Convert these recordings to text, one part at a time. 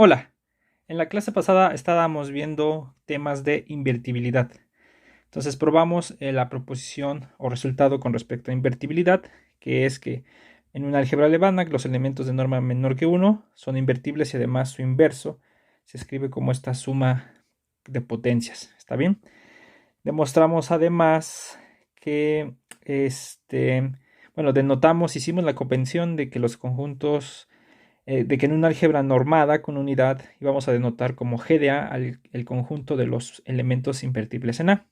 Hola, en la clase pasada estábamos viendo temas de invertibilidad. Entonces probamos la proposición o resultado con respecto a invertibilidad, que es que en un álgebra de Banach los elementos de norma menor que 1 son invertibles y además su inverso se escribe como esta suma de potencias. ¿Está bien? Demostramos además que denotamos, hicimos la convención de que los conjuntos de que en una álgebra normada con unidad íbamos a denotar como G de A el conjunto de los elementos invertibles en A.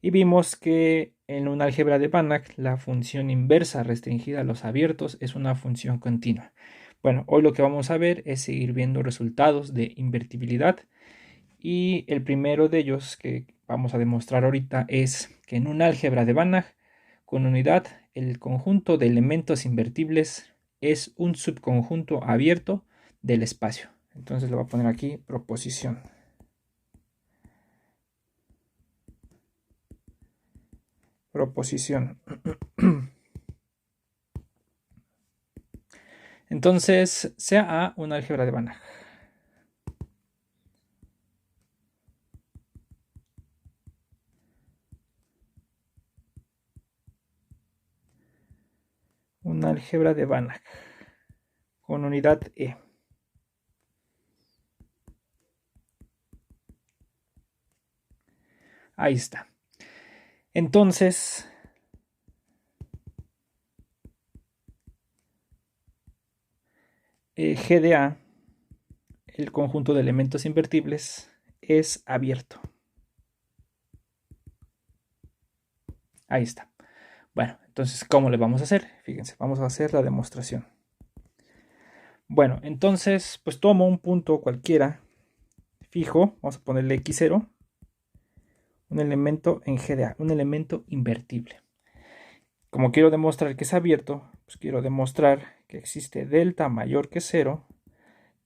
Y vimos que en una álgebra de Banach la función inversa restringida a los abiertos es una función continua. Bueno, hoy lo que vamos a ver es seguir viendo resultados de invertibilidad y el primero de ellos que vamos a demostrar ahorita es que en un álgebra de Banach con unidad el conjunto de elementos invertibles es un subconjunto abierto del espacio. Entonces le voy a poner aquí proposición. Proposición. Entonces sea A una álgebra de Banach. Una álgebra de Banach con unidad E. Ahí está. Entonces, G de A, el conjunto de elementos invertibles, es abierto. Ahí está. Bueno, entonces, ¿cómo le vamos a hacer? Fíjense, vamos a hacer la demostración. Bueno, entonces, pues tomo un punto cualquiera fijo, vamos a ponerle x0, un elemento en G de A, un elemento invertible. Como quiero demostrar que es abierto, pues quiero demostrar que existe delta mayor que 0,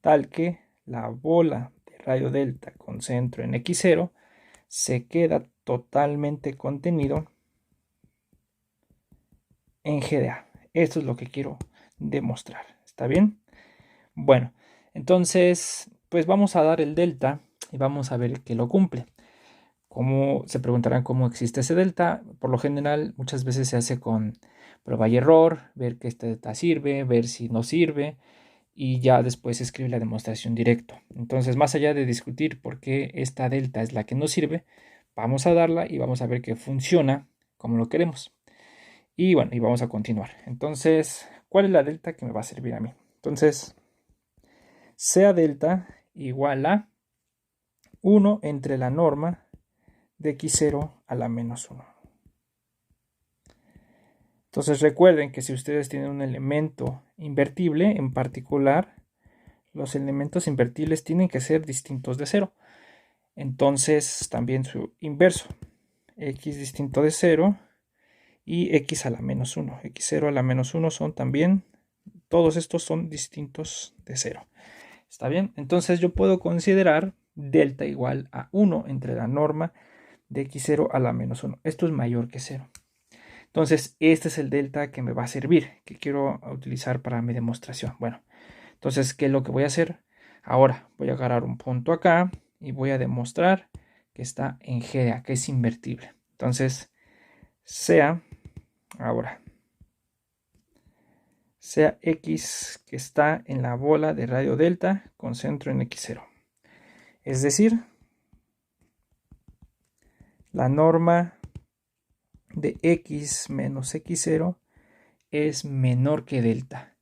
tal que la bola de radio delta con centro en x0 se queda totalmente contenido en G de A. Esto es lo que quiero demostrar. ¿Está bien? Bueno, entonces, pues vamos a dar el delta y vamos a ver que lo cumple. Como se preguntarán cómo existe ese delta, por lo general muchas veces se hace con prueba y error, ver que este delta sirve, ver si no sirve y ya después se escribe la demostración directo. Entonces, más allá de discutir por qué esta delta es la que no sirve, vamos a darla y vamos a ver que funciona como lo queremos. Y bueno, y vamos a continuar. Entonces, ¿cuál es la delta que me va a servir a mí? Entonces, sea delta igual a 1 entre la norma de x0 a la menos 1. Entonces recuerden que si ustedes tienen un elemento invertible, en particular, los elementos invertibles tienen que ser distintos de 0. Entonces también su inverso, x distinto de 0 y x a la menos 1. x0 a la menos 1 son también, todos estos son distintos de 0. ¿Está bien? Entonces yo puedo considerar delta igual a 1 entre la norma de x0 a la menos 1. Esto es mayor que 0. Entonces, este es el delta que me va a servir, que quiero utilizar para mi demostración. Bueno, entonces, ¿qué es lo que voy a hacer? Ahora voy a agarrar un punto acá y voy a demostrar que está en G de A, que es invertible. Entonces, sea x que está en la bola de radio delta con centro en x0. Es decir, la norma de x menos x0 es menor que delta.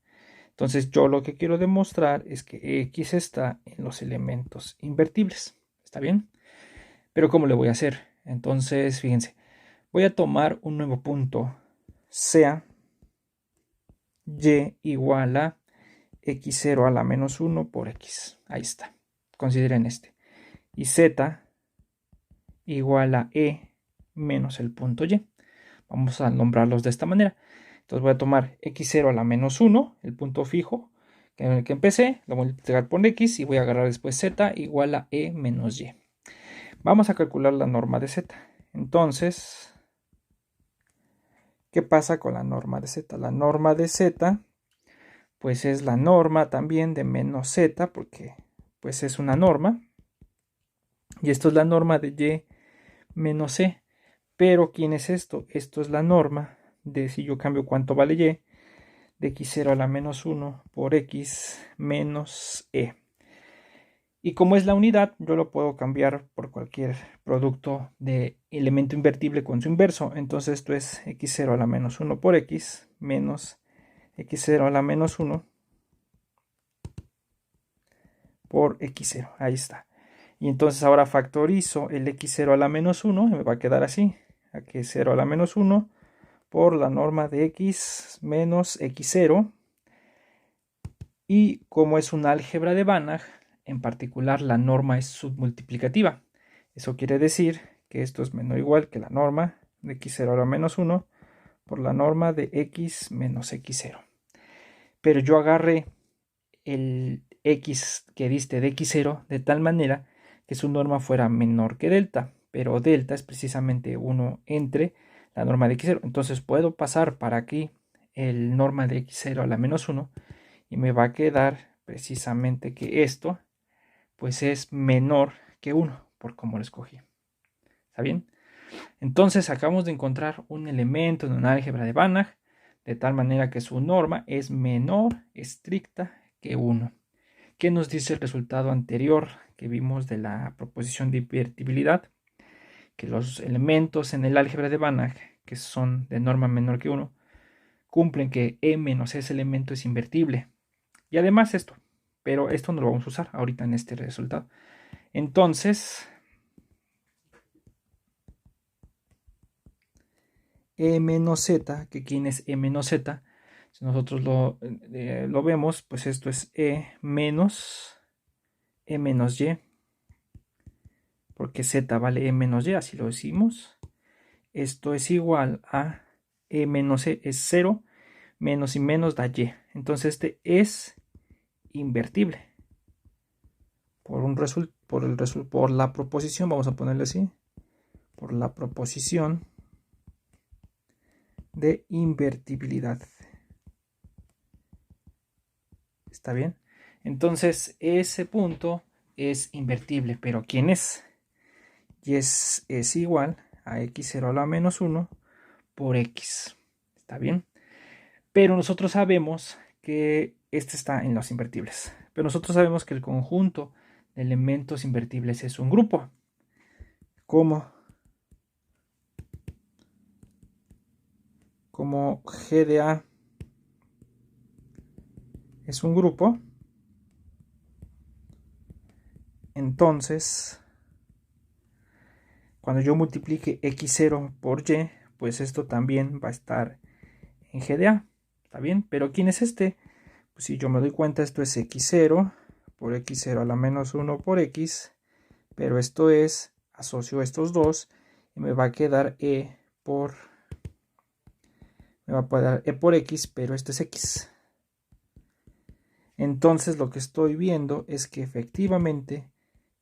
Entonces yo lo que quiero demostrar es que x está en los elementos invertibles. ¿Está bien? Pero ¿cómo le voy a hacer? Entonces, fíjense, voy a tomar un nuevo punto, sea y igual a x0 a la menos 1 por x. Ahí está. Consideren este. Y z igual a e menos el punto y. Vamos a nombrarlos de esta manera. Entonces voy a tomar x0 a la menos 1, el punto fijo en el que empecé, lo voy a multiplicar por x y voy a agarrar después z igual a e menos y. Vamos a calcular la norma de z. Entonces, ¿qué pasa con la norma de z? La norma de z, pues es la norma también de menos z, porque pues es una norma. Y esto es la norma de y menos c. Pero ¿quién es esto? Esto es la norma de si yo cambio cuánto vale y, de x0 a la menos 1 por x menos e. Y como es la unidad, yo lo puedo cambiar por cualquier producto de elemento invertible con su inverso. Entonces esto es x0 a la menos 1 por x menos x0 a la menos 1 por x0. Ahí está. Y entonces ahora factorizo el x0 a la menos 1 y me va a quedar así. x0 a la menos 1 por la norma de x menos x0. Y como es un álgebra de Banach, en particular la norma es submultiplicativa. Eso quiere decir que esto es menor o igual que la norma de x0 a la menos 1 por la norma de x menos x0. Pero yo agarré el x que diste de x0 de tal manera que su norma fuera menor que delta, pero delta es precisamente 1 entre la norma de x0. Entonces puedo pasar para aquí el norma de x0 a la menos 1 y me va a quedar precisamente que esto pues es menor que 1 por como lo escogí. ¿Está bien? Entonces acabamos de encontrar un elemento en una álgebra de Banach de tal manera que su norma es menor estricta que 1. ¿Qué nos dice el resultado anterior que vimos de la proposición de invertibilidad? Que los elementos en el álgebra de Banach, que son de norma menor que 1, cumplen que e menos ese elemento es invertible. Y además esto, pero esto no lo vamos a usar ahorita en este resultado. Entonces, e menos z, que quién es e menos z, si nosotros lo vemos, pues esto es e menos y, porque z vale e menos y, así lo decimos. Esto es igual a e menos e es 0, menos y menos da y. Entonces este es invertible. Por la proposición, vamos a ponerle así, por la proposición de invertibilidad. ¿Está bien? Entonces ese punto es invertible, pero ¿quién es? Y es igual a x0 a la menos 1 por x. ¿Está bien? Pero nosotros sabemos que este está en los invertibles. Pero nosotros sabemos que el conjunto de elementos invertibles es un grupo. Como G de A es un grupo, entonces cuando yo multiplique x0 por y, pues esto también va a estar en G de A. ¿Está bien? Pero ¿quién es este? Pues si yo me doy cuenta, esto es x0 por x0 a la menos 1 por x, pero esto es, asocio estos dos y me va a quedar me va a quedar e por x, pero esto es x. Entonces lo que estoy viendo es que efectivamente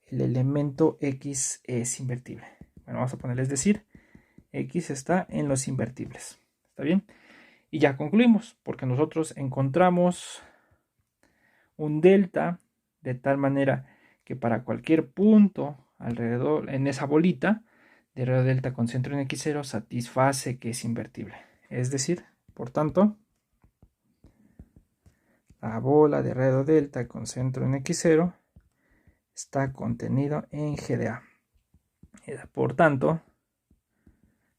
el elemento x es invertible. Bueno, vamos a ponerle, es decir, x está en los invertibles. ¿Está bien? Y ya concluimos, porque nosotros encontramos un delta de tal manera que para cualquier punto alrededor, en esa bolita de radio delta con centro en x0, satisface que es invertible. Es decir, por tanto, la bola de radio delta con centro en x0 está contenido en G de A. Por tanto,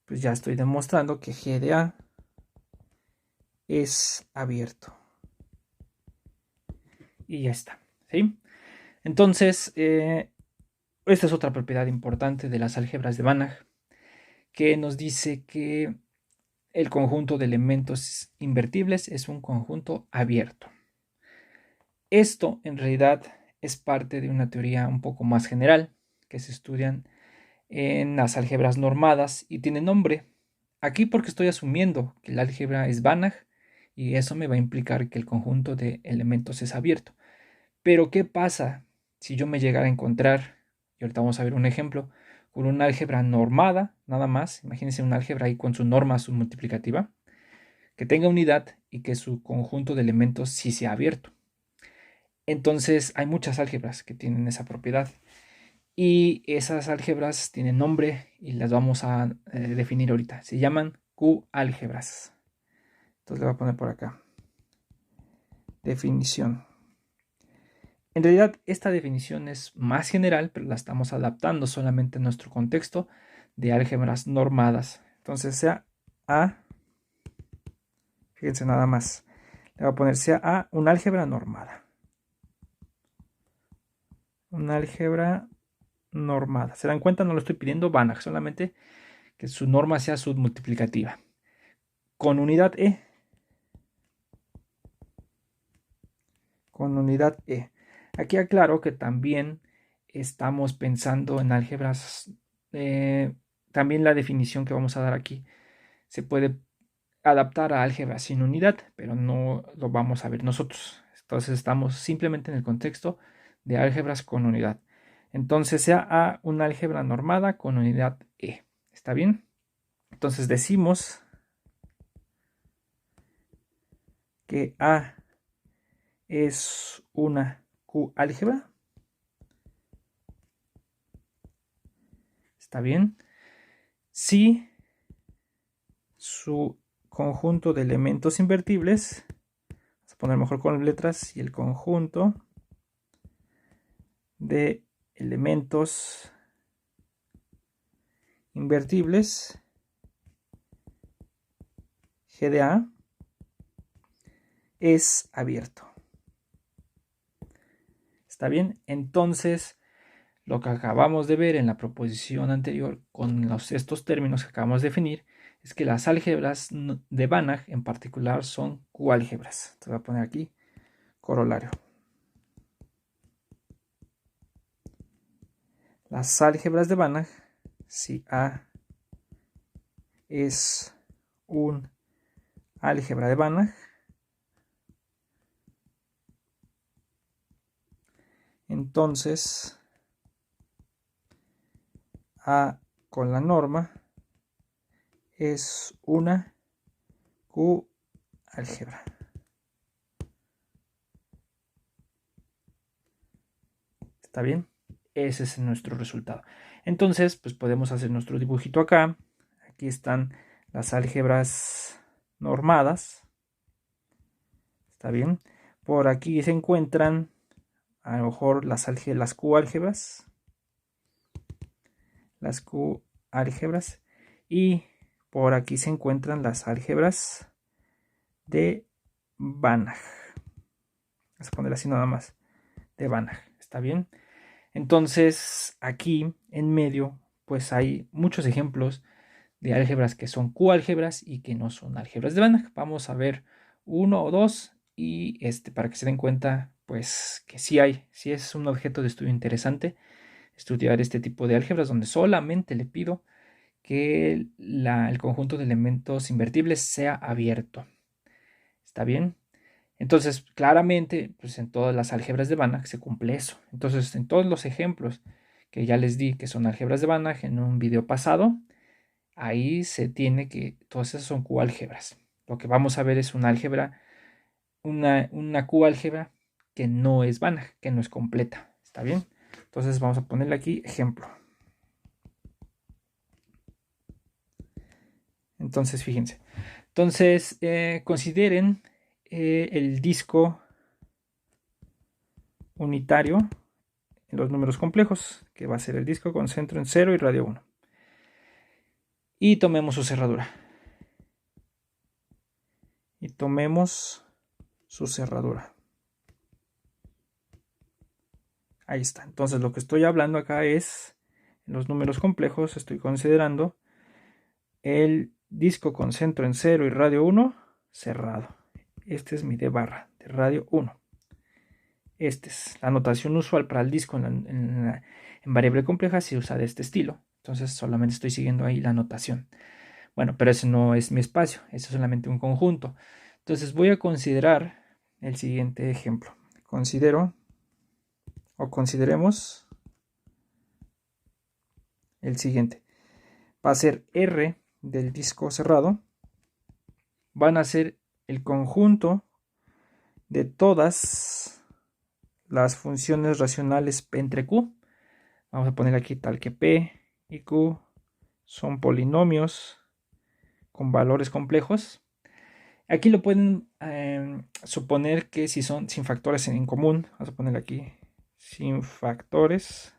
pues ya estoy demostrando que G de A es abierto. Y ya está, ¿sí? Entonces, esta es otra propiedad importante de las álgebras de Banach, que nos dice que el conjunto de elementos invertibles es un conjunto abierto. Esto en realidad es parte de una teoría un poco más general que se estudian en las álgebras normadas y tiene nombre. Aquí porque estoy asumiendo que la álgebra es Banach y eso me va a implicar que el conjunto de elementos es abierto. Pero ¿qué pasa si yo me llegara a encontrar, y ahorita vamos a ver un ejemplo, con una álgebra normada, nada más, imagínense una álgebra ahí con su norma submultiplicativa, que tenga unidad y que su conjunto de elementos sí sea abierto? Entonces hay muchas álgebras que tienen esa propiedad. Y esas álgebras tienen nombre y las vamos a definir ahorita. Se llaman Q-álgebras. Entonces le voy a poner por acá. Definición. En realidad esta definición es más general, pero la estamos adaptando solamente en nuestro contexto de álgebras normadas. Entonces sea A, fíjense nada más, le voy a poner sea A una álgebra normada. Una álgebra normada. ¿Se dan cuenta? No lo estoy pidiendo Banach, solamente que su norma sea submultiplicativa. Con unidad E. Con unidad E. Aquí aclaro que también estamos pensando en álgebras. También la definición que vamos a dar aquí se puede adaptar a álgebras sin unidad, pero no lo vamos a ver nosotros. Entonces estamos simplemente en el contexto de álgebras con unidad. Entonces sea A una álgebra normada con unidad E. ¿Está bien? Entonces decimos que A es una Q-álgebra. ¿Está bien? Si su conjunto de elementos invertibles, vamos a poner mejor con letras, y el conjunto de elementos invertibles GDA es abierto. ¿Está bien? Entonces, lo que acabamos de ver en la proposición anterior con estos términos que acabamos de definir es que las álgebras de Banach en particular son Q-álgebras. Te voy a poner aquí corolario. Las álgebras de Banach, si A es un álgebra de Banach, entonces A con la norma es una Q-álgebra. ¿Está bien? Ese es nuestro resultado. Entonces, pues podemos hacer nuestro dibujito acá. Aquí están las álgebras normadas. ¿Está bien? Por aquí se encuentran a lo mejor las Q-álgebras. Las Q-álgebras. Y por aquí se encuentran las álgebras de Banach. Vamos a poner así nada más. De Banach. ¿Está bien? Entonces, aquí en medio, pues hay muchos ejemplos de álgebras que son Q-álgebras y que no son álgebras de Banach. Vamos a ver uno o dos y para que se den cuenta, pues que sí es un objeto de estudio interesante estudiar este tipo de álgebras donde solamente le pido que el conjunto de elementos invertibles sea abierto. ¿Está bien? Entonces, claramente, pues en todas las álgebras de Banach se cumple eso. Entonces, en todos los ejemplos que ya les di que son álgebras de Banach en un video pasado, ahí se tiene que, todas esas son Q-álgebras. Lo que vamos a ver es una álgebra, una Q-álgebra que no es Banach, que no es completa. ¿Está bien? Entonces vamos a ponerle aquí ejemplo. Entonces, fíjense. Entonces, consideren el disco unitario en los números complejos, que va a ser el disco con centro en 0 y radio 1. Y tomemos su cerradura. Ahí está. Entonces lo que estoy hablando acá es, en los números complejos, estoy considerando el disco con centro en 0 y radio 1 cerrado. Este es mi D barra de radio 1. Esta es la notación usual para el disco en variable compleja, se usa de este estilo. Entonces solamente estoy siguiendo ahí la notación. Bueno, pero ese no es mi espacio, eso es solamente un conjunto. Entonces voy a considerar el siguiente ejemplo. Consideremos el siguiente. Va a ser R del disco cerrado. Van a ser el conjunto de todas las funciones racionales P entre Q. Vamos a poner aquí tal que P y Q son polinomios con valores complejos. Aquí lo pueden suponer que si son sin factores en común, vamos a poner aquí sin factores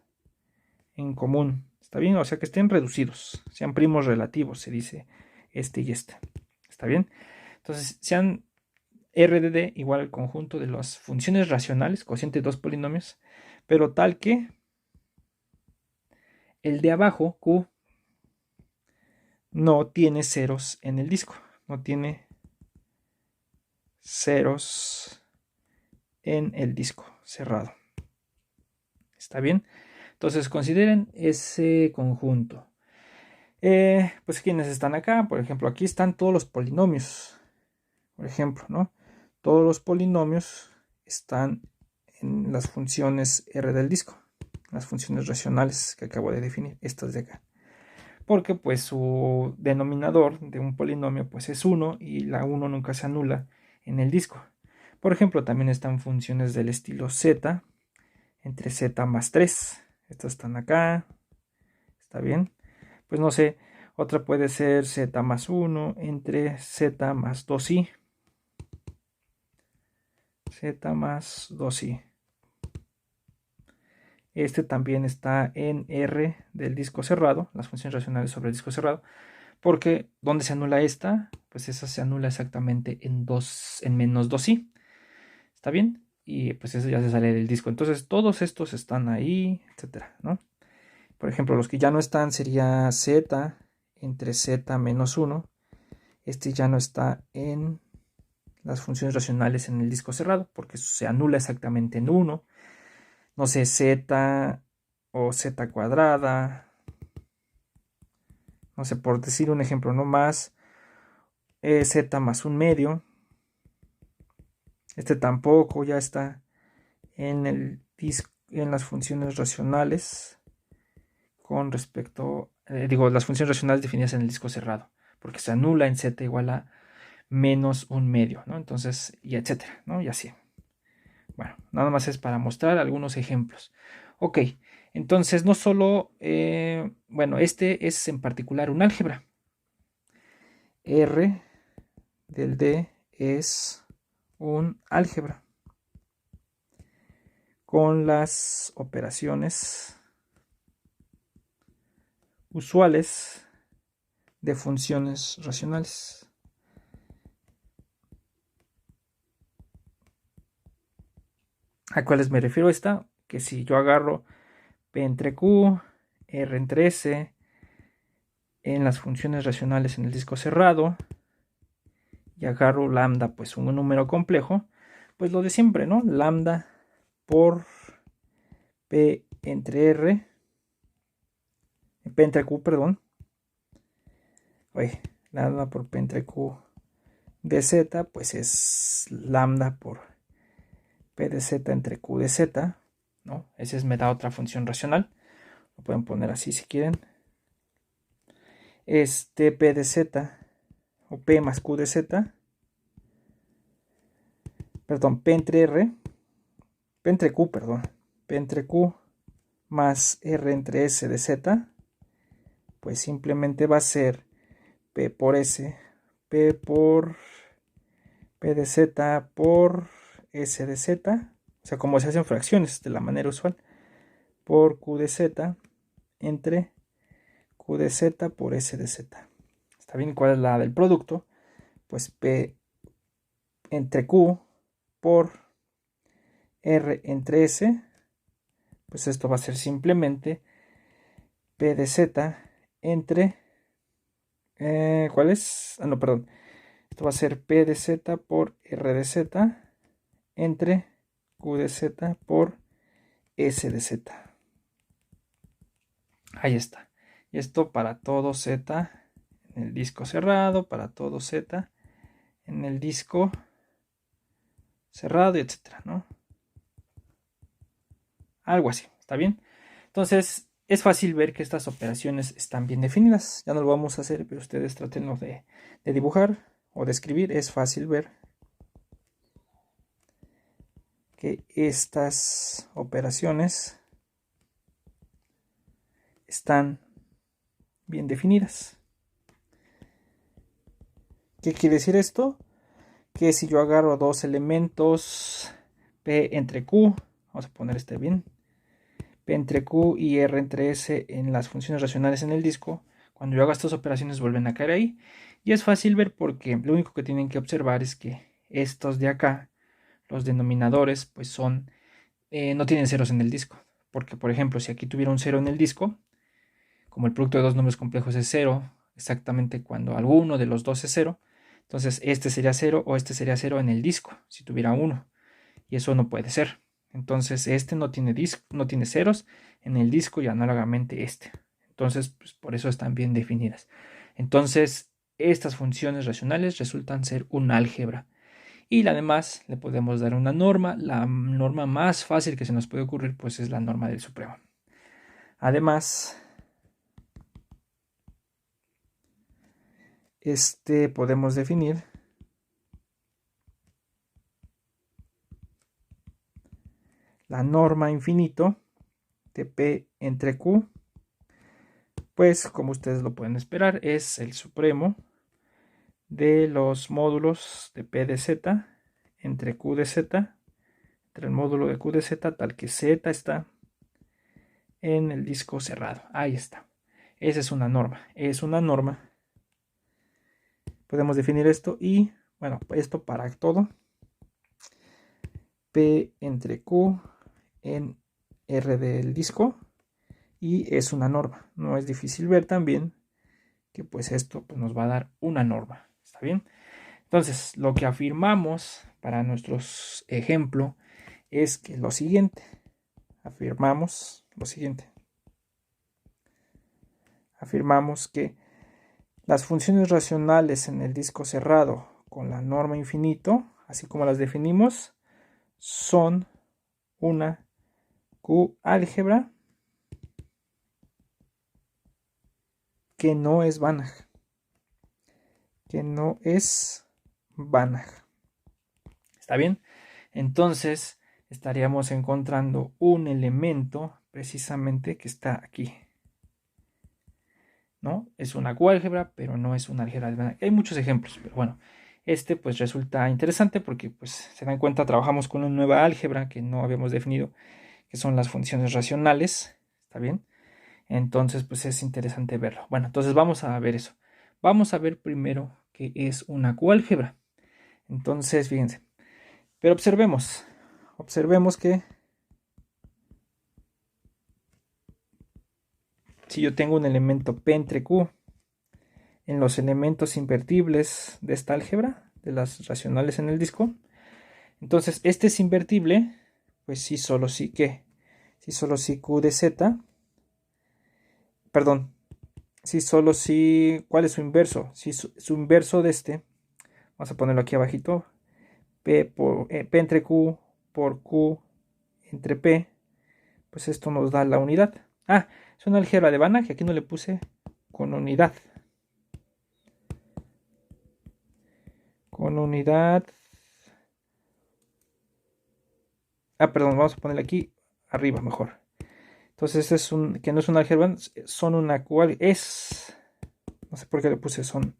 en común, ¿está bien? O sea que estén reducidos, sean primos relativos, se dice este y este, ¿está bien? Entonces, sean R de D igual al conjunto de las funciones racionales, cociente de dos polinomios, pero tal que el de abajo, Q, no tiene ceros en el disco, no tiene ceros en el disco cerrado. ¿Está bien? Entonces consideren ese conjunto. Pues quienes están acá, por ejemplo, aquí están todos los polinomios. Por ejemplo, ¿no? Todos los polinomios están en las funciones R del disco, las funciones racionales que acabo de definir, estas de acá. Porque pues su denominador de un polinomio pues es 1 y la 1 nunca se anula en el disco. Por ejemplo, también están funciones del estilo z entre z más 3. Estas están acá. ¿Está bien? Pues no sé, otra puede ser z más 1 entre z más 2i. Z más 2i. Este también está en R del disco cerrado, las funciones racionales sobre el disco cerrado, porque ¿dónde se anula esta? Pues esa se anula exactamente en menos 2i. ¿Está bien? Y pues eso ya se sale del disco. Entonces todos estos están ahí, etcétera, ¿no? Por ejemplo, los que ya no están sería z entre z menos 1. Este ya no está en las funciones racionales en el disco cerrado, porque se anula exactamente en 1. No sé, z o z cuadrada. No sé, por decir un ejemplo, no más z más un medio. Este tampoco ya está en el disco, en las funciones racionales con respecto, las funciones racionales definidas en el disco cerrado, porque se anula en z igual a menos un medio, ¿no? Entonces, y etcétera, ¿no? Y así. Bueno, nada más es para mostrar algunos ejemplos. Ok, entonces no solo, bueno, este es en particular un álgebra. R del D es un álgebra con las operaciones usuales de funciones racionales. ¿A cuáles me refiero esta? Que si yo agarro P entre Q, R entre S en las funciones racionales en el disco cerrado y agarro lambda, pues un número complejo, pues lo de siempre, ¿no? Lambda por P entre R, P entre Q, perdón. Oye, lambda por P entre Q de Z, pues es lambda por P de Z entre Q de Z, ¿no? Ese me da otra función racional. Lo pueden poner así si quieren. P de Z o P más Q de Z, perdón, P entre R, P entre Q, perdón, P entre Q más R entre S de Z, pues simplemente va a ser P por S, P por P de Z por S de Z, o sea, como se hacen fracciones de la manera usual, por Q de Z entre Q de Z por S de Z. ¿Está bien? ¿Cuál es la del producto? Pues P entre Q por R entre S, pues esto va a ser simplemente P de Z entre, ¿cuál es? Ah, no, perdón. Esto va a ser P de Z por R de Z entre Q de Z por S de Z. Ahí está. Y esto para todo Z en el disco cerrado, para todo Z en el disco cerrado, etcétera, ¿no? Algo así, ¿está bien? Entonces, es fácil ver que estas operaciones están bien definidas. Ya no lo vamos a hacer, pero ustedes tratenlo de dibujar o de escribir. Es fácil ver que estas operaciones están bien definidas. ¿Qué quiere decir esto? Que si yo agarro dos elementos P entre Q, vamos a poner este bien, P entre Q y R entre S en las funciones racionales en el disco, cuando yo haga estas operaciones vuelven a caer ahí. Y es fácil ver porque lo único que tienen que observar es que estos de acá, los denominadores, pues son, no tienen ceros en el disco. Porque, por ejemplo, si aquí tuviera un cero en el disco, como el producto de dos números complejos es cero, exactamente cuando alguno de los dos es cero, entonces este sería cero o este sería cero en el disco, si tuviera uno. Y eso no puede ser. Entonces este no tiene ceros en el disco y análogamente este. Entonces, pues, por eso están bien definidas. Entonces, estas funciones racionales resultan ser un álgebra. Y además le podemos dar una norma. La norma más fácil que se nos puede ocurrir pues es la norma del supremo. Además, podemos definir la norma infinito de P entre Q, pues como ustedes lo pueden esperar, es el supremo de los módulos de P de Z entre Q de Z, entre el módulo de Q de Z, tal que Z está en el disco cerrado. Ahí está. Esa es una norma. Es una norma. Podemos definir esto y, bueno, esto para todo. P entre Q en R del disco. Y es una norma. No es difícil ver también que pues esto pues, nos va a dar una norma. ¿Está bien? Entonces, lo que afirmamos para nuestro ejemplo es que lo siguiente. Afirmamos lo siguiente. Afirmamos que las funciones racionales en el disco cerrado con la norma infinito, así como las definimos, son una Q-álgebra que no es Banach. Que no es Banach. ¿Está bien? Entonces estaríamos encontrando un elemento precisamente que está aquí. ¿No? Es una Q-álgebra, pero no es una álgebra de Banach. Hay muchos ejemplos, pero bueno, pues resulta interesante porque pues se dan cuenta, trabajamos con una nueva álgebra que no habíamos definido, que son las funciones racionales. ¿Está bien? Entonces pues es interesante verlo. Bueno, entonces vamos a ver eso. Vamos a ver primero qué es una Q-álgebra. Entonces, fíjense. Pero observemos que si yo tengo un elemento P entre Q en los elementos invertibles de esta álgebra, de las racionales en el disco, entonces este es invertible, pues sí, solo sí que, sí, solo sí Q de Z, perdón, sí, solo sí, ¿cuál es su inverso? Si su inverso de este, vamos a ponerlo aquí abajito, P entre Q por Q entre P, pues esto nos da la unidad. Ah, es una álgebra de Banach, aquí no le puse con unidad. Con unidad. Ah, perdón, vamos a ponerle aquí arriba mejor. Entonces este es un, que no es un álgebra, son una es, no sé por qué le puse son.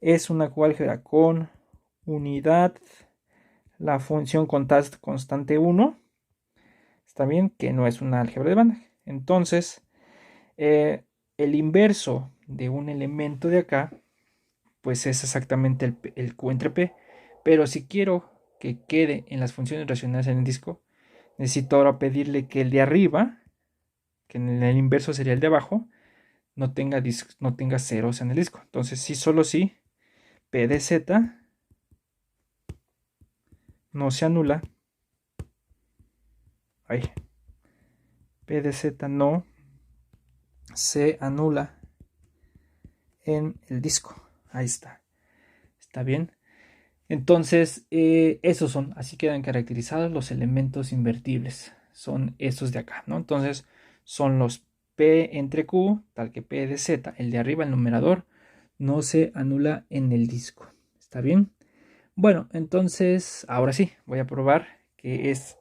Es una coálgebra con unidad, la función constante 1. Está bien, que no es una álgebra de Banach. Entonces, el inverso de un elemento de acá, pues es exactamente el Q entre P. Pero si quiero que quede en las funciones racionales en el disco, necesito ahora pedirle que el de arriba, que en el inverso sería el de abajo, no tenga ceros en el disco. Entonces, si solo si P de Z no se anula. Ahí. P de Z no se anula en el disco. Ahí está. ¿Está bien? Entonces, esos son, así quedan caracterizados los elementos invertibles. Son estos de acá, ¿no? Entonces, son los P entre Q, tal que P de Z, el de arriba, el numerador, no se anula en el disco. ¿Está bien? Bueno, entonces, ahora sí, voy a probar que es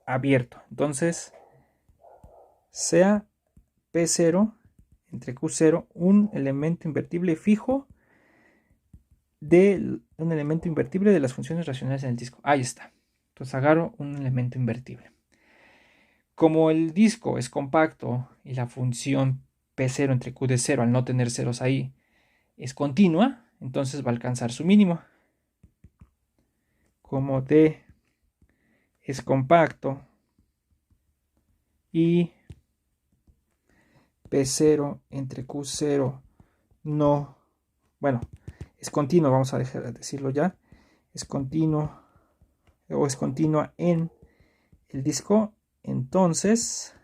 abierto. Entonces, sea P0 entre Q0 un elemento invertible fijo de un elemento invertible de las funciones racionales en el disco. Ahí está. Entonces agarro un elemento invertible. Como el disco es compacto y la función P0 entre Q de 0 al no tener ceros ahí es continua, entonces va a alcanzar su mínimo. Como D es compacto y P0 entre Q0 no, bueno, es continuo, vamos a dejar de decirlo ya, es continuo o es continua en el disco, entonces,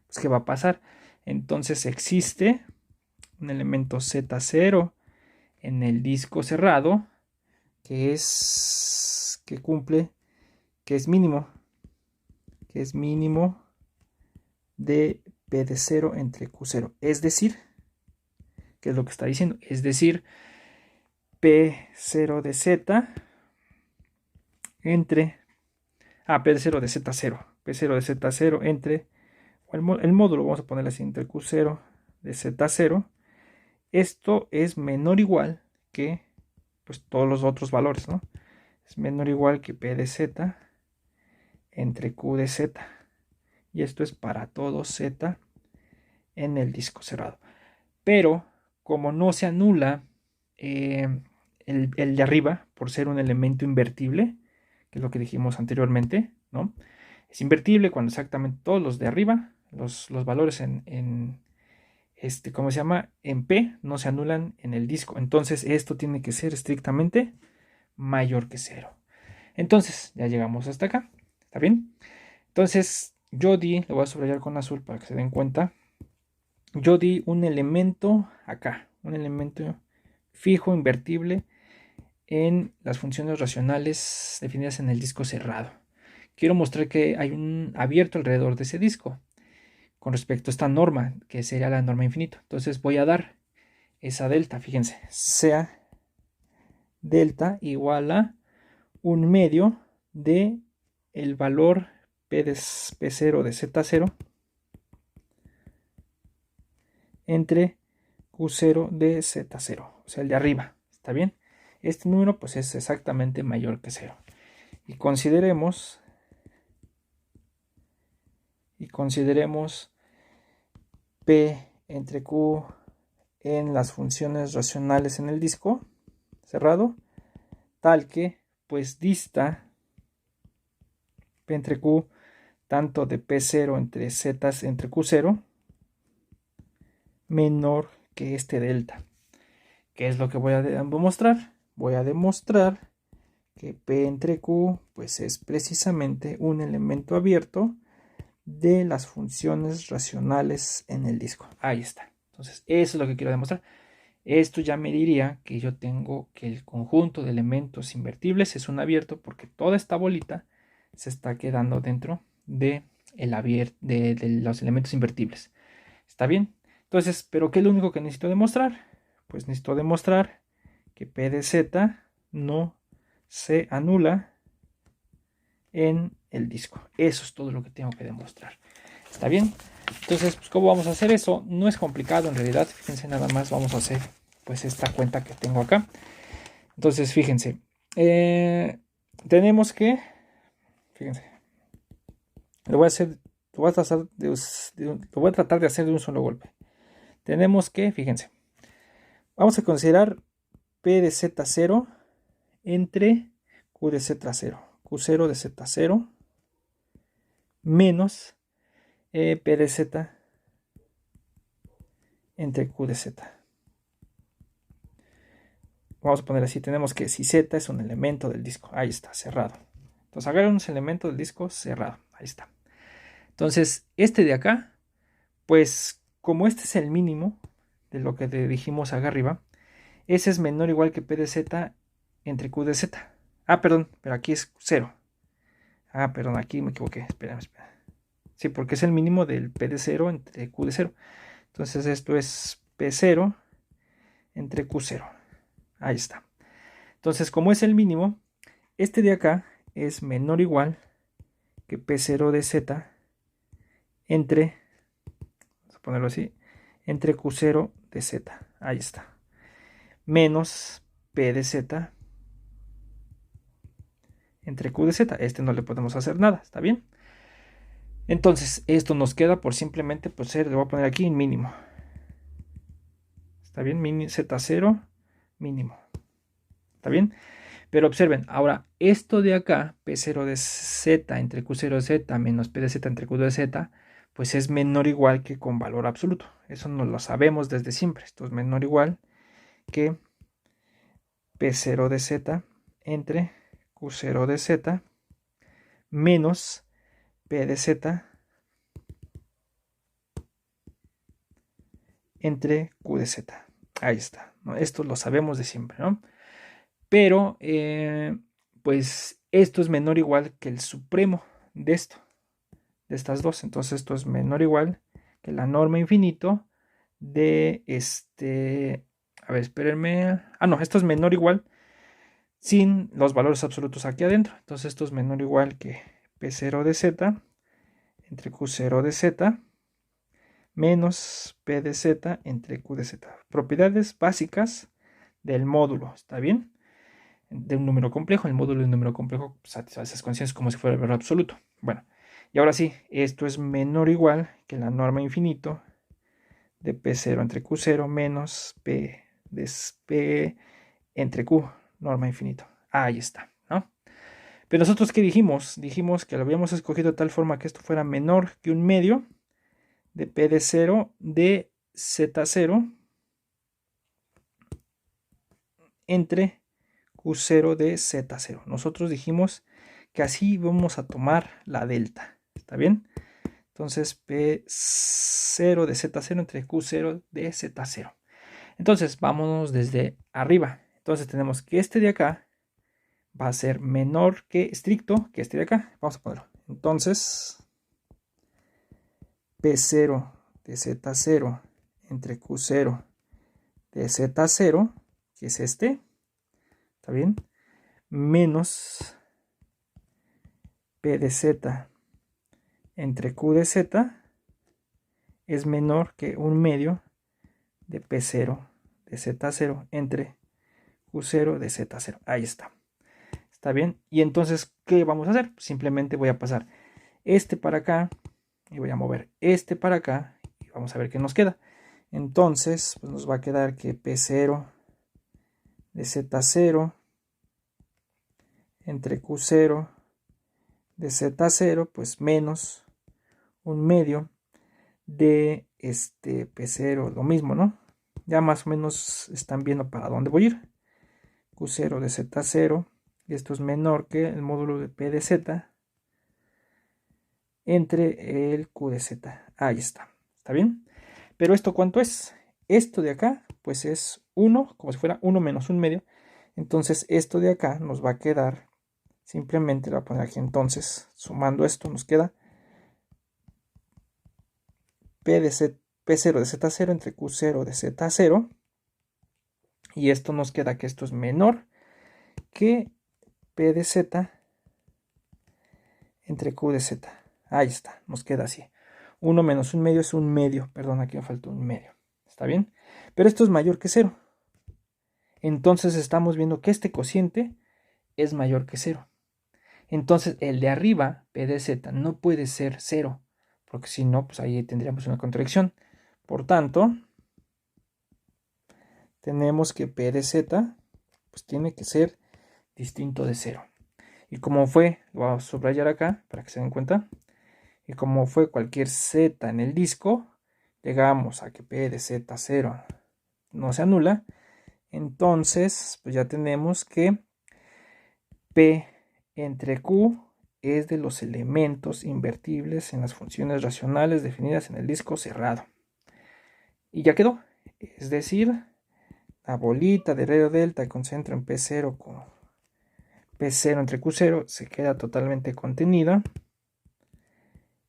pues, ¿qué va a pasar? Entonces existe un elemento Z0 en el disco cerrado que cumple, que es mínimo de P de 0 entre Q0. Es decir, ¿qué es lo que está diciendo? Es decir, P0 de Z entre P de 0 de Z0. P0 de Z0 entre el módulo, vamos a ponerle así, entre Q0 de Z0. Esto es menor o igual que pues todos los otros valores, ¿no? Es menor o igual que P de Z entre Q de Z. Y esto es para todo Z en el disco cerrado. Pero como no se anula el de arriba por ser un elemento invertible, que es lo que dijimos anteriormente, ¿no? Es invertible cuando exactamente todos los de arriba, los valores ¿cómo se llama? En P no se anulan en el disco. Entonces esto tiene que ser estrictamente mayor que 0. Entonces ya llegamos hasta acá. ¿Está bien? Entonces yo di, lo voy a subrayar con azul para que se den cuenta. Yo di un elemento acá, un elemento fijo, invertible en las funciones racionales definidas en el disco cerrado. Quiero mostrar que hay un abierto alrededor de ese disco con respecto a esta norma, que sería la norma infinito. Entonces voy a dar esa delta, fíjense, sea delta igual a un medio de el valor P0 de Z0 entre Q0 de Z0, o sea, el de arriba, ¿está bien? Este número pues es exactamente mayor que 0. Y consideremos P entre Q en las funciones racionales en el disco cerrado, tal que pues dista P entre Q tanto de P0 entre Z entre Q0 menor que este delta. ¿Qué es lo que voy a demostrar? Voy a demostrar que P entre Q pues es precisamente un elemento abierto de las funciones racionales en el disco. Ahí está. Entonces, eso es lo que quiero demostrar. Esto ya me diría que yo tengo que el conjunto de elementos invertibles es un abierto porque toda esta bolita se está quedando dentro de los elementos invertibles. ¿Está bien? Entonces, ¿pero qué es lo único que necesito demostrar? Pues necesito demostrar que P de Z no se anula en el disco. Eso es todo lo que tengo que demostrar. ¿Está bien? Entonces, pues, ¿cómo vamos a hacer eso? No es complicado en realidad. Fíjense, nada más vamos a hacer pues esta cuenta que tengo acá. Entonces, fíjense. Tenemos que... Fíjense. Lo voy a tratar de hacer de un solo golpe. Tenemos que, fíjense. Vamos a considerar P de Z0 entre Q de Z0. Q0 de Z0 menos P de Z entre Q de Z. Vamos a poner así, tenemos que si Z es un elemento del disco, ahí está, cerrado. Entonces agarran un elemento del disco cerrado, ahí está. Entonces, este de acá, pues como este es el mínimo de lo que dijimos acá arriba, ese es menor o igual que P de Z entre Q de Z. Perdón, pero aquí es 0. Perdón, aquí me equivoqué, espera. Sí, porque es el mínimo del P de 0 entre Q de 0. Entonces esto es P0 entre Q0. Ahí está. Entonces, como es el mínimo, este de acá es menor o igual que P0 de Z entre, vamos a ponerlo así, entre Q0 de Z. Ahí está. Menos P de Z entre Q de Z. Este no le podemos hacer nada, ¿está bien? Entonces, esto nos queda por simplemente pues, le voy a poner aquí en mínimo. ¿Está bien? Z0 mínimo. ¿Está bien? Pero observen, ahora esto de acá, P0 de Z entre Q0 de Z menos P de Z entre Q de Z, pues es menor o igual que con valor absoluto. Eso no lo sabemos desde siempre. Esto es menor o igual que P0 de Z entre Q0 de Z menos P de Z entre Q de Z. Ahí está, ¿no? Esto lo sabemos de siempre, ¿no? Pero, pues esto es menor o igual que el supremo de esto, de estas dos. Entonces esto es menor o igual que la norma infinito de a ver, espérenme. No, esto es menor o igual sin los valores absolutos aquí adentro. Entonces esto es menor o igual que P0 de Z entre Q0 de Z menos P de Z entre Q de Z. Propiedades básicas del módulo, ¿está bien? De un número complejo, el módulo de un número complejo satisface esas condiciones como si fuera el valor absoluto. Bueno, y ahora sí, esto es menor o igual que la norma infinito de P0 entre Q0 menos P de P entre Q, norma infinito. Ahí está, ¿no? Pero nosotros, ¿qué dijimos? Dijimos que lo habíamos escogido de tal forma que esto fuera menor que un medio de P de 0 de Z0 entre Q0 de Z0. Nosotros dijimos que así vamos a tomar la delta. ¿Está bien? Entonces P0 de Z0 entre Q0 de Z0. Entonces vámonos desde arriba. Entonces tenemos que este de acá va a ser menor que estricto que este de acá. Vamos a ponerlo. Entonces P0 de Z0 entre Q0 de Z0, que es este, ¿está bien? Menos P de Z entre Q de Z es menor que un medio de P0 de Z0 entre Q0 de Z0. Ahí está. ¿Está bien? Y entonces, ¿qué vamos a hacer? Simplemente voy a pasar este para acá y voy a mover este para acá y vamos a ver qué nos queda. Entonces, pues nos va a quedar que P0 de Z0 entre Q0 de Z0, pues menos un medio de P0, lo mismo, ¿no? Ya más o menos están viendo para dónde voy a ir. Q0 de Z0, y esto es menor que el módulo de P de Z entre el Q de Z. Ahí está. ¿Está bien? Pero ¿esto cuánto es? Esto de acá, pues es 1, como si fuera 1 menos un medio. Entonces esto de acá nos va a quedar, simplemente lo voy a poner aquí entonces, sumando esto nos queda P0 de Z0 entre Q0 de Z0. Y esto nos queda que esto es menor que P de Z entre Q de Z. Ahí está, nos queda así. 1 menos un medio es un medio. Perdón, aquí me faltó un medio. ¿Está bien? Pero esto es mayor que 0. Entonces estamos viendo que este cociente es mayor que 0. Entonces el de arriba, P de Z, no puede ser 0. Porque si no, pues ahí tendríamos una contradicción. Por tanto, tenemos que P de Z pues tiene que ser distinto de 0. Y como fue, lo voy a subrayar acá para que se den cuenta. Y como fue cualquier Z en el disco, llegamos a que P de Z0 no se anula. Entonces, pues ya tenemos que P entre Q es de los elementos invertibles en las funciones racionales definidas en el disco cerrado. Y ya quedó. Es decir, la bolita de radio delta con centro en P0 con P0 entre Q0 se queda totalmente contenida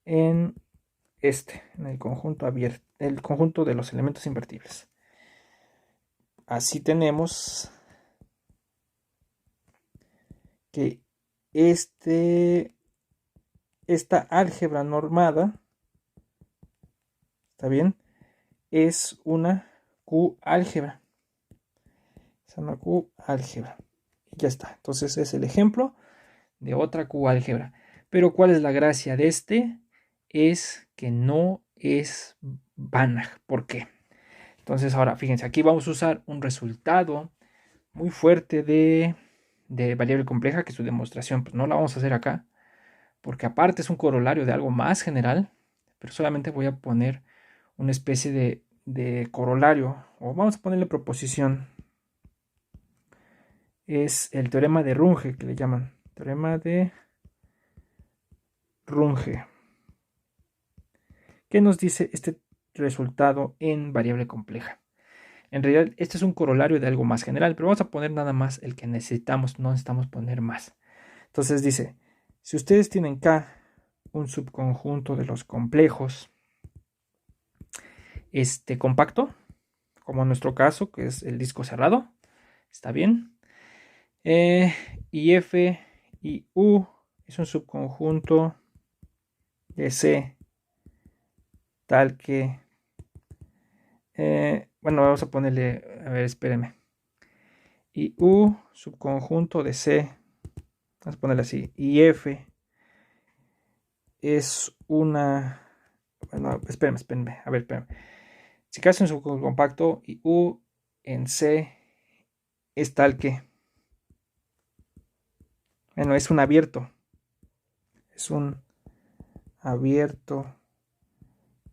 en en el conjunto abierto, el conjunto de los elementos invertibles. Así tenemos que esta álgebra normada, ¿está bien? Es una Q álgebra. Es una Q álgebra. Y ya está. Entonces es el ejemplo de otra Q álgebra. Pero ¿cuál es la gracia de este? Es que no es Banach. ¿Por qué? Entonces ahora fíjense, aquí vamos a usar un resultado muy fuerte de variable compleja, que su demostración pues no la vamos a hacer acá, porque aparte es un corolario de algo más general, pero solamente voy a poner una especie de corolario, o vamos a ponerle proposición. Es el teorema de Runge, que le llaman. Teorema de Runge. ¿Qué nos dice este resultado en variable compleja? En realidad, este es un corolario de algo más general, pero vamos a poner nada más el que necesitamos, no necesitamos poner más. Entonces dice, si ustedes tienen K un subconjunto de los complejos compacto, como en nuestro caso, que es el disco cerrado, está bien. Y F y U es un subconjunto de C, tal que, bueno, vamos a ponerle, a ver, espérenme. Y U, subconjunto de C, vamos a ponerle así, y F es una, bueno, espérenme, a ver, espérenme. Si K es un subcompacto y U en C es tal que, bueno, es un abierto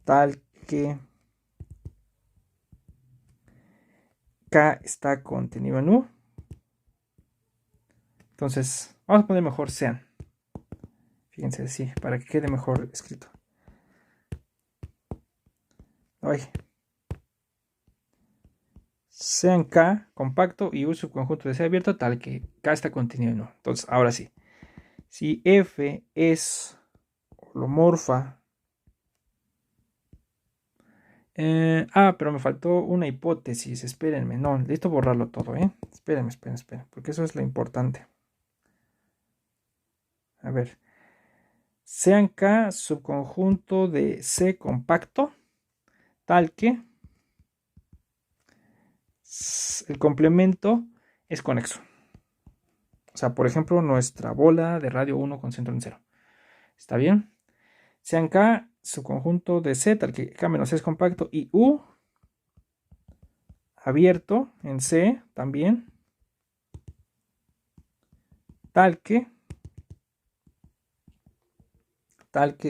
tal que K está contenido en U. Entonces, vamos a poner mejor sean. Fíjense así, para que quede mejor escrito. Ay. Sean K compacto y U subconjunto de C abierto tal que K está contenido en U. Entonces, ahora sí. Si F es holomorfa. Pero me faltó una hipótesis. Espérenme. No, necesito borrarlo todo, Espérenme. Porque eso es lo importante. A ver. Sean K subconjunto de C compacto tal que el complemento es conexo. O sea, por ejemplo, nuestra bola de radio 1 con centro en 0. ¿Está bien? Sean K subconjunto de C tal que K menos C es compacto y U abierto en C también tal que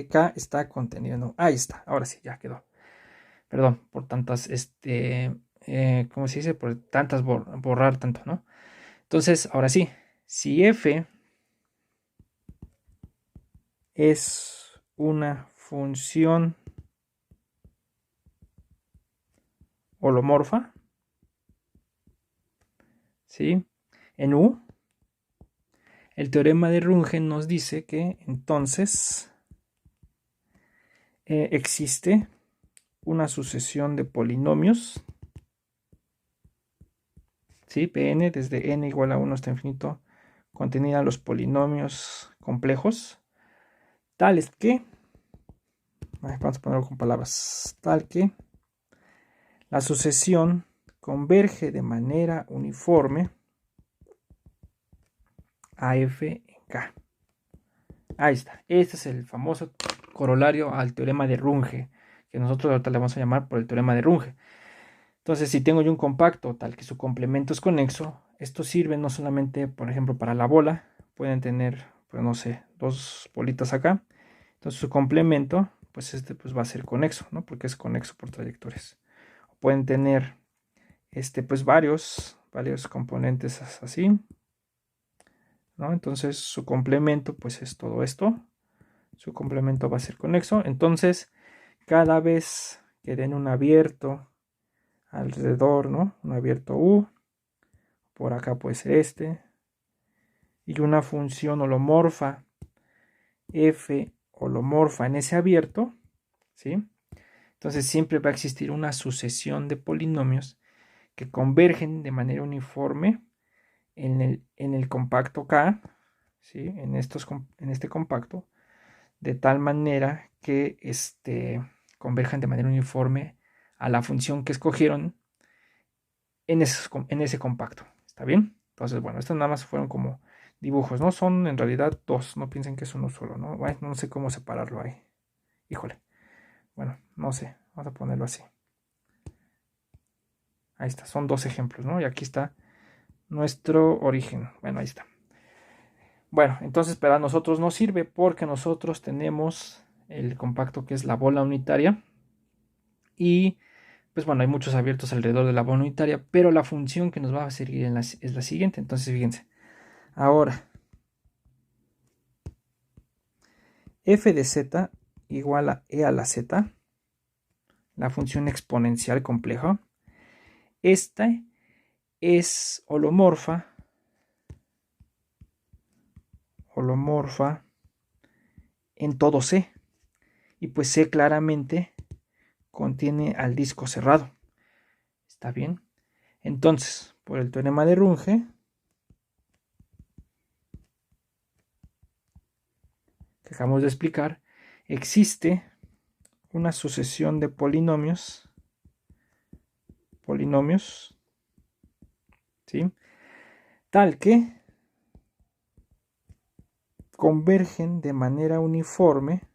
K está contenido en U. Ahí está, ahora sí, ya quedó. Perdón por tantas, ¿cómo se dice? Por tantas borrar tanto, ¿no? Entonces, ahora sí, si F es una función holomorfa, ¿sí? En U, el teorema de Runge nos dice que entonces existe una sucesión de polinomios, ¿sí? Pn desde n igual a 1 hasta infinito contenida los polinomios complejos, tales que, vamos a ponerlo con palabras, tal que la sucesión converge de manera uniforme a f en k. Ahí está. Este es el famoso corolario al teorema de Runge, que nosotros ahorita le vamos a llamar por el teorema de Runge. Entonces, si tengo yo un compacto tal que su complemento es conexo, esto sirve no solamente, por ejemplo, para la bola, pueden tener, pues no sé, dos bolitas acá. Entonces, su complemento, pues pues va a ser conexo, ¿no? Porque es conexo por trayectorias. Pueden tener, pues varios componentes así, ¿no? Entonces, su complemento, pues es todo esto. Su complemento va a ser conexo. Entonces, cada vez que den un abierto alrededor, ¿no? Un abierto U, por acá puede ser y una función holomorfa f holomorfa en ese abierto, ¿sí? Entonces siempre va a existir una sucesión de polinomios que convergen de manera uniforme en el compacto K, ¿sí? En este compacto, de tal manera que converjan de manera uniforme a la función que escogieron en ese compacto. ¿Está bien? Entonces, bueno, estos nada más fueron como dibujos, ¿no? Son en realidad dos, no piensen que es uno solo, ¿no? Bueno, no sé cómo separarlo ahí. Híjole. Bueno, no sé, vamos a ponerlo así. Ahí está, son dos ejemplos, ¿no? Y aquí está nuestro origen. Bueno, ahí está. Bueno, entonces para nosotros no sirve porque nosotros tenemos el compacto que es la bola unitaria. Y pues bueno, hay muchos abiertos alrededor de la bola unitaria, pero la función que nos va a servir es la siguiente. Entonces fíjense, ahora f de z igual a e a la z, la función exponencial compleja. Esta es holomorfa en todo C. Y pues C claramente contiene al disco cerrado. ¿Está bien? Entonces, por el teorema de Runge, que acabamos de explicar, existe una sucesión de polinomios, ¿sí? Tal que convergen de manera uniforme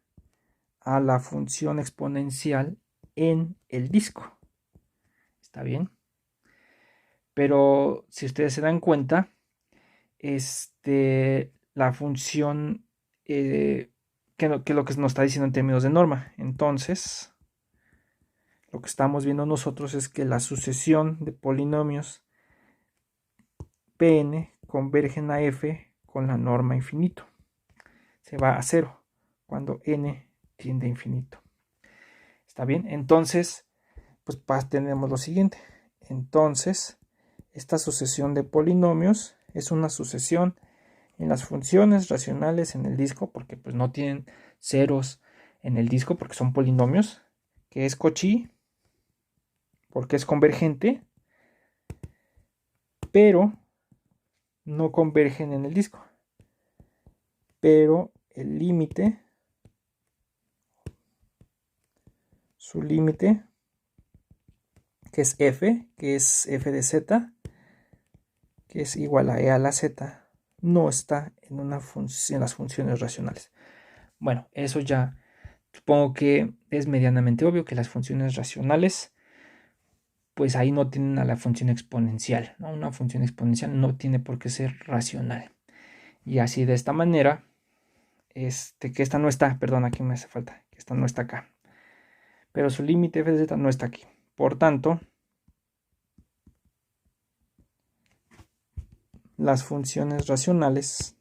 a la función exponencial en el disco. ¿Está bien? Pero si ustedes se dan cuenta, la función que lo que nos está diciendo en términos de norma. Entonces, lo que estamos viendo nosotros es que la sucesión de polinomios Pn convergen a f con la norma infinito. Se va a cero cuando n tiende a infinito. ¿Está bien? Entonces, pues tenemos lo siguiente. Entonces, esta sucesión de polinomios es una sucesión en las funciones racionales en el disco, porque pues no tienen ceros en el disco, porque son polinomios, que es Cauchy, porque es convergente, pero no convergen en el disco. Pero el límite, su límite, que es f de z, que es igual a e a la z, no está en las funciones racionales. Bueno, eso ya supongo que es medianamente obvio que las funciones racionales, pues ahí no tienen a la función exponencial, ¿no? Una función exponencial no tiene por qué ser racional. Y así de esta manera, que esta no está, perdón, aquí me hace falta, que esta no está acá. Pero su límite f de z no está aquí. Por tanto, las funciones racionales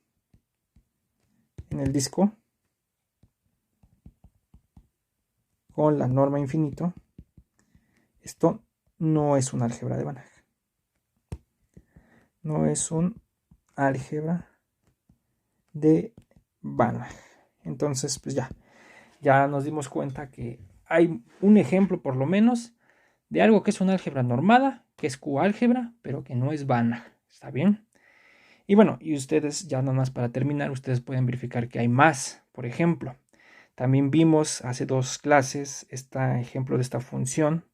en el disco con la norma infinito, esto no es un álgebra de Banach. No es un álgebra de Banach. Entonces, pues ya nos dimos cuenta que hay un ejemplo por lo menos de algo que es una álgebra normada, que es Q-álgebra, pero que no es Banach. ¿Está bien? Y bueno, y ustedes ya nada más para terminar, ustedes pueden verificar que hay más. Por ejemplo, también vimos hace dos clases este ejemplo de esta función,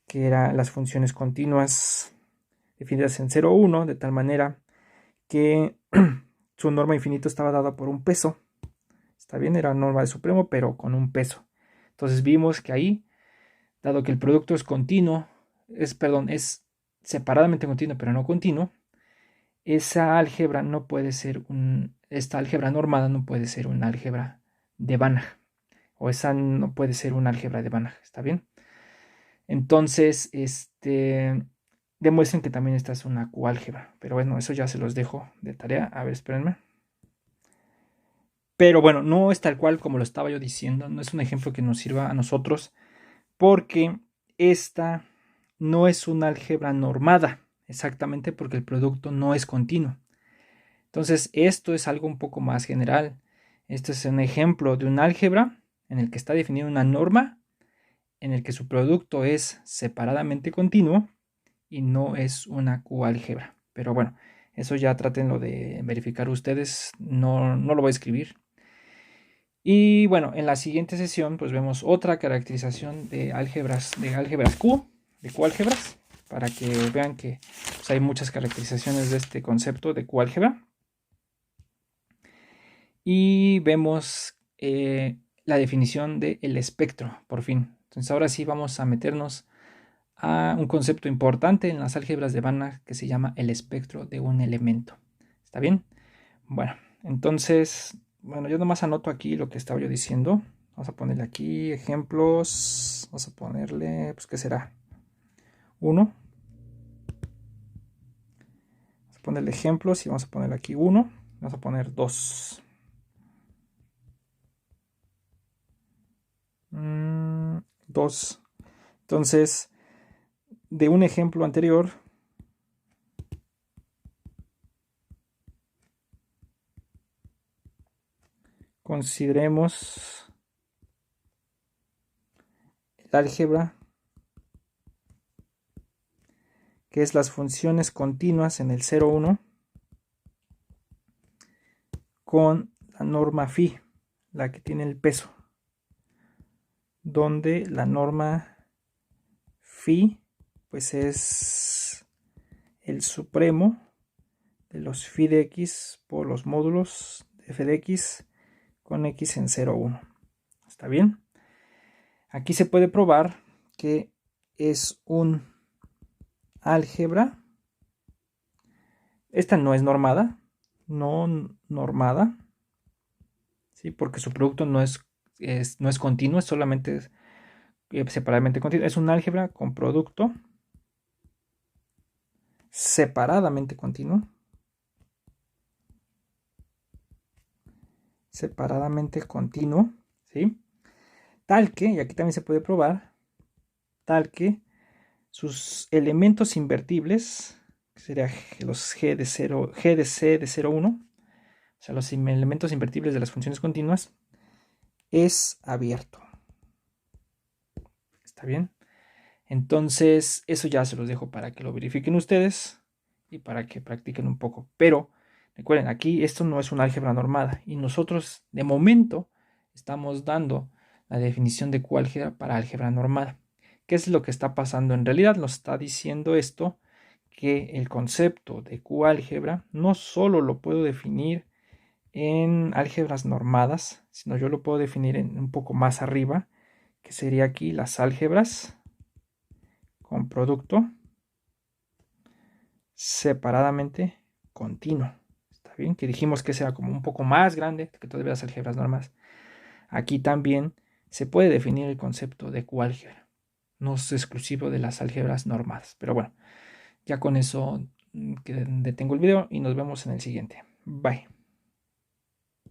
que eran las funciones continuas definidas en 0, 1, de tal manera que su norma infinito estaba dada por un peso. Está bien, era norma de supremo, pero con un peso. Entonces vimos que ahí, dado que el producto es continuo, es separadamente continuo, pero no continuo, esa álgebra no puede ser esta álgebra normada no puede ser un álgebra de Banach, o esa no puede ser un álgebra de Banach, ¿está bien? Entonces, demuestren que también esta es una Q-álgebra, pero bueno, eso ya se los dejo de tarea. A ver, espérenme. Pero bueno, no es tal cual como lo estaba yo diciendo, no es un ejemplo que nos sirva a nosotros, porque esta no es una álgebra normada, exactamente porque el producto no es continuo. Entonces, esto es algo un poco más general. Este es un ejemplo de un álgebra en el que está definida una norma, en el que su producto es separadamente continuo y no es una Q-álgebra. Pero bueno, Eso ya trátenlo de verificar ustedes, no lo voy a escribir. Y bueno, en la siguiente sesión pues vemos otra caracterización de álgebras Q, de Q-álgebras, para que vean que pues, hay muchas caracterizaciones de este concepto de Q-álgebra. Y vemos la definición del espectro, por fin. Entonces ahora sí vamos a meternos a un concepto importante en las álgebras de Banach que se llama el espectro de un elemento. ¿Está bien? Bueno, entonces, bueno, yo nomás anoto aquí lo que estaba yo diciendo. Vamos a ponerle aquí ejemplos. Vamos a ponerle, pues, ¿qué será? 1. Vamos a ponerle ejemplos y vamos a ponerle aquí 1. Vamos a poner 2. 2. Entonces, de un ejemplo anterior, consideremos el álgebra, que es las funciones continuas en el 0, 1, con la norma phi, la que tiene el peso, donde la norma phi pues es el supremo de los phi de x por los módulos de f de x con x en 0, 1. ¿Está bien? Aquí se puede probar que es un álgebra. Esta no es normada, ¿sí? Porque su producto no es continuo, es solamente separadamente continuo. Es un álgebra con producto separadamente continuo. ¿Sí? Tal que, y aquí también se puede probar, tal que sus elementos invertibles, que sería los G de C de 0, 1, o sea, los elementos invertibles de las funciones continuas, es abierto. ¿Está bien? Entonces, eso ya se los dejo para que lo verifiquen ustedes y para que practiquen un poco. Pero recuerden, aquí esto no es una álgebra normada y nosotros de momento estamos dando la definición de Q-álgebra para álgebra normada. ¿Qué es lo que está pasando en realidad? Nos está diciendo esto, que el concepto de Q-álgebra no solo lo puedo definir en álgebras normadas, sino yo lo puedo definir en un poco más arriba, que sería aquí las álgebras con producto separadamente continuo. Está bien, que dijimos que sea como un poco más grande que todavía las álgebras normales. Aquí también se puede definir el concepto de Q-álgebra. No es exclusivo de las álgebras normadas. Pero bueno, ya con eso detengo el video y nos vemos en el siguiente. Bye.